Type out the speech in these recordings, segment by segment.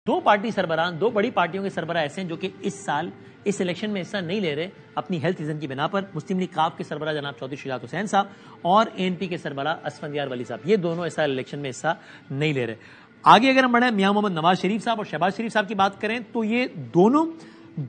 دو party سربراہ، دو بڑی پارٹیوں کے سربراہ ایسے ہیں جو کہ اس سال اس الیکشن میں حصہ نہیں لے رہے اپنی ہیلتھ ریزن کی بنا پر. مسلم لیگ کاف کے سربراہ جناب چودھری شجاعت حسین صاحب اور ANP کے سربراہ اسفندیار ولی صاحب، یہ دونوں اس سال الیکشن میں حصہ نہیں لے رہے. آگے اگر ہم بڑھیں میاں محمد نواز شریف صاحب اور شہباز شریف صاحب کی بات کریں تو یہ دونوں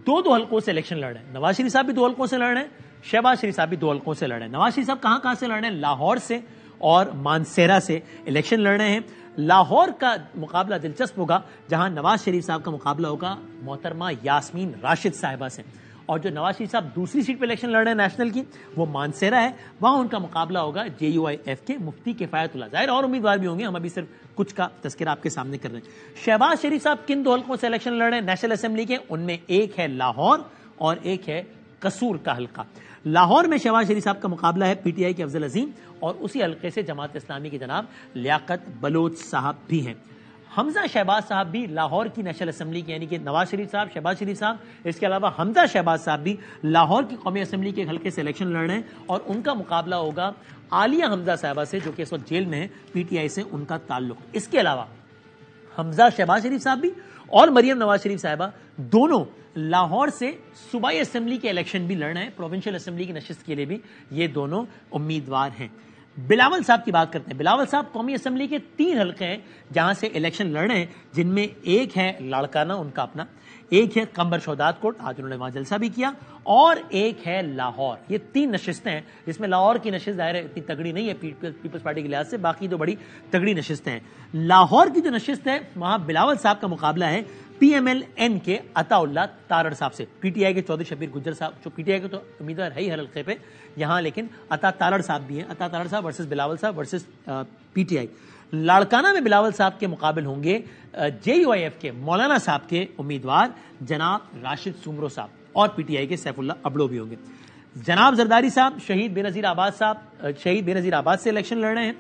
دو حلقوں سے الیکشن لڑ رہے ہیں. نواز شریف صاحب بھی دو حلقوں سے لڑ رہے ہیں، شہباز شریف صاحب بھی دو حلقوں سے لڑ رہے ہیں. نواز شریف صاحب کہاں سے لڑ رہے ہیں؟ لاہور سے اور مانسیرا سے الیکشن لڑ رہے ہیں. لاہور کا مقابلہ دلچسپ ہوگا جہاں نواز شریف صاحب کا مقابلہ ہوگا محترمہ یاسمین راشد صاحبہ سے، اور جو نواز شریف صاحب دوسری سیٹ پہ الیکشن لڑ رہے ہیں نیشنل کی وہ مانسیرا ہے، وہاں ان کا مقابلہ ہوگا JUIF کے مفتی کفایت اللہ. ظاہر اور امیدوار بھی ہوں گے، ہم ابھی صرف کچھ کا تذکرہ آپ کے سامنے کر رہے ہیں. شہباز شریف صاحب کن دو حلقوں سے الیکشن لڑ رہے ہیں نیشنل اسمبلی کے؟ ان میں ایک ہے لاہور اور ایک ہے قصور کا حلقہ. لاہور میں شہباز شریف صاحب کا مقابلہ ہے PTI کے افضل عظیم، اور اسی حلقے سے جماعت اسلامی کے جناب لیاقت بلوچ صاحب بھی ہیں. حمزہ شہباز صاحب بھی لاہور کی نیشنل اسمبلی کے، یعنی کہ نواز شریف صاحب، شہباز شریف صاحب، اس کے علاوہ حمزہ شہباز صاحب بھی لاہور کی قومی اسمبلی کے حلقے سے الیکشن لڑ رہے ہیں، اور ان کا مقابلہ ہوگا عالیہ حمزہ صاحبہ سے جو کہ اس وقت جیل میں ہیں. PTI سے ان کا تعلق. اس کے علاوہ حمزہ شہباز شریف صاحب بھی اور مریم نواز شریف صاحبہ دونوں لاہور سے صوبائی اسمبلی کے الیکشن بھی لڑ رہے ہیں. پروونشل اسمبلی کی نشست کے لیے بھی یہ دونوں امیدوار ہیں. بلاول صاحب کی بات کرتے ہیں. بلاول صاحب قومی اسمبلی کے 3 حلقے ہیں جہاں سے الیکشن لڑ رہے ہیں، جن میں ایک ہے لاڑکانہ ان کا اپنا، ایک ہے قمبر شہداد کوٹ، آج انہوں نے وہاں جلسہ بھی کیا، اور ایک ہے لاہور. یہ 3 نشستیں ہیں جس میں لاہور کی نشست ظاہر ہے اتنی تگڑی نہیں ہے پیپلز پارٹی کے لحاظ سے، باقی تو بڑی تگڑی نشستیں ہیں. لاہور کی جو نشست ہے وہاں بلاول صاحب کا مقابلہ ہے PMLN کے عطا اللہ تارڑ صاحب سے. PTI کے چودھری شبیر گجر صاحب جو PTI کے تو امیدوار ہے ہی ہر حلقے پہ، یہاں لیکن عطا تارڑ صاحب بھی ہیں. عطا تارڑ صاحب ورسز بلاول صاحب ورسز PTI. لاڑکانہ میں بلاول صاحب کے مقابل ہوں گے JUIF کے مولانا صاحب کے امیدوار جناب راشد سومرو صاحب، اور PTI کے سیف اللہ ابڑو بھی ہوں گے. جناب زرداری صاحب شہید بے نظیر آباد سے الیکشن لڑ رہے ہیں.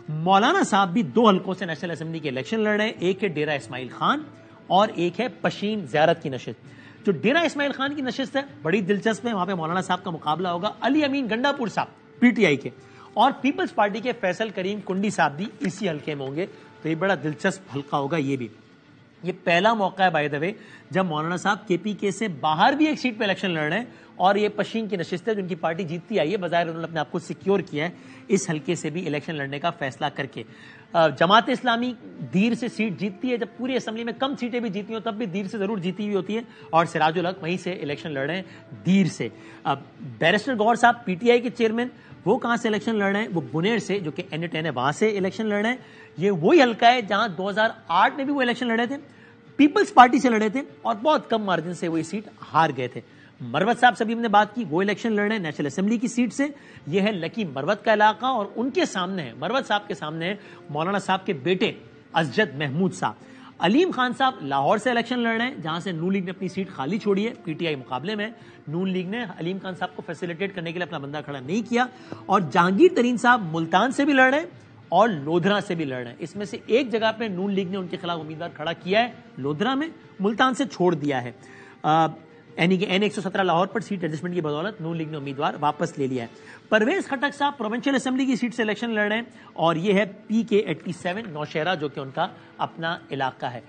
مولانا صاحب بھی 2 حلقوں سے نیشنل اسمبلی کے الیکشن لڑ رہے ہیں، ایک ہے ڈیرہ اسماعیل خان اور ایک ہے پشین زیارت کی نشست. جو ڈیرہ اسماعیل خان کی نشست ہے بڑی دلچسپ ہے، وہاں پہ مولانا صاحب کا مقابلہ ہوگا علی امین گنڈا پور صاحب PTI کے، اور پیپلز پارٹی کے فیصل کریم کنڈی صاحب بھی اسی حلقے میں ہوں گے. تو یہ بڑا دلچسپ حلقہ ہوگا. یہ بھی یہ پہلا موقع ہے بائی دا وے جب مولانا صاحب KPK سے باہر بھی ایک سیٹ پہ الیکشن لڑ رہے ہیں، اور یہ پشین کی نشست ہے جو ان کی پارٹی جیتتی آئی ہے، بظاہر انہوں نے اپنے آپ کو سیکیور کیا ہے اس حلقے سے بھی الیکشن لڑنے کا فیصلہ کر کے. جماعت اسلامی دیر سے سیٹ جیتتی ہے، جب پوری اسمبلی میں کم سیٹیں بھی جیتی ہوں تب بھی دیر سے ضرور جیتی ہوئی ہوتی ہے، اور سراج الحق وہیں سے الیکشن لڑ رہے ہیں دیر سے. بیرسٹر گور صاحب PTI کے چیئرمین، وہ کہاں سے الیکشن لڑ رہے ہیں؟ وہ بنیر سے جو کہ N10 ہے وہاں سے الیکشن لڑ رہے ہیں. یہ وہی حلقہ ہے جہاں 2008 میں بھی وہ الیکشن لڑے تھے، پیپلز پارٹی سے لڑے تھے اور بہت کم مارجن سے وہ یہ سیٹ ہار گئے تھے. مروت صاحب سے بھی ہم نے بات کی، وہ الیکشن لڑ رہے ہیں نیشنل اسمبلی کی سیٹ سے. یہ ہے لکی مروت کا علاقہ، اور ان کے سامنے ہے مروت صاحب کے سامنے ہے مولانا صاحب کے بیٹے اسجد محمود صاحب. علیم خان صاحب لاہور سے الیکشن لڑ رہے ہیں جہاں سے نون لیگ نے اپنی سیٹ خالی چھوڑی ہے. PTI مقابلے میں نون لیگ نے علیم خان صاحب کو فیسیلیٹیٹ کرنے کے لیے اپنا بندہ کھڑا نہیں کیا. اور جہانگیر ترین صاحب ملتان سے بھی لڑ رہے ہیں اور لودھرا سے بھی لڑ رہے ہیں. اس میں سے ایک جگہ پہ نون لیگ نے ان کے خلاف امیدوار کھڑا کیا ہے لودھرا میں، ملتان سے چھوڑ دیا ہے. یعنی کہ N117 لاہور پر سیٹ ایڈجسٹمنٹ کی بدولت نون لیگ نے امیدوار واپس لے لیا ہے. پرویز خٹک صاحب پروونشل اسمبلی کی سیٹ سے الیکشن لڑ رہے ہیں، اور یہ ہے PK87 نوشہرہ جو کہ ان کا اپنا علاقہ ہے.